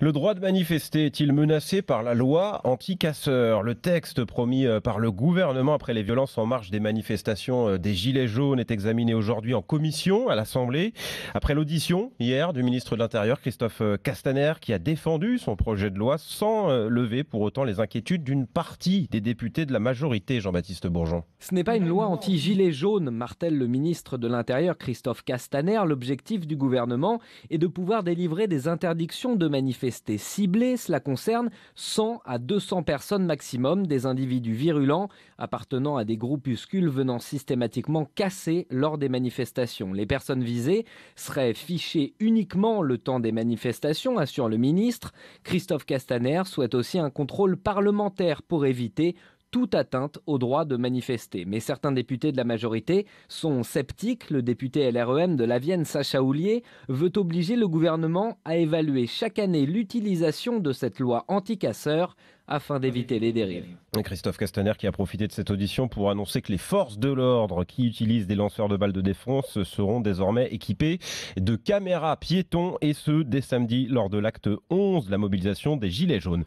Le droit de manifester est-il menacé par la loi anti-casseurs? Le texte promis par le gouvernement après les violences en marge des manifestations des Gilets jaunes est examiné aujourd'hui en commission à l'Assemblée. Après l'audition hier du ministre de l'Intérieur, Christophe Castaner, qui a défendu son projet de loi sans lever pour autant les inquiétudes d'une partie des députés de la majorité, Jean-Baptiste Bourgeon. Ce n'est pas une loi anti-gilets jaunes, martèle le ministre de l'Intérieur Christophe Castaner. L'objectif du gouvernement est de pouvoir délivrer des interdictions de manifester ciblées. Cela concerne 100 à 200 personnes maximum, des individus virulents appartenant à des groupuscules venant systématiquement casser lors des manifestations. Les personnes visées seraient fichées uniquement le temps des manifestations, assure le ministre. Christophe Castaner souhaite aussi un contrôle parlementaire pour éviter toute atteinte au droit de manifester. Mais certains députés de la majorité sont sceptiques. Le député LREM de la Vienne, Sacha Houlié, veut obliger le gouvernement à évaluer chaque année l'utilisation de cette loi anti-casseurs afin d'éviter les dérives. Christophe Castaner qui a profité de cette audition pour annoncer que les forces de l'ordre qui utilisent des lanceurs de balles de défense seront désormais équipées de caméras piétons et ce dès samedi lors de l'acte 11 de la mobilisation des Gilets jaunes.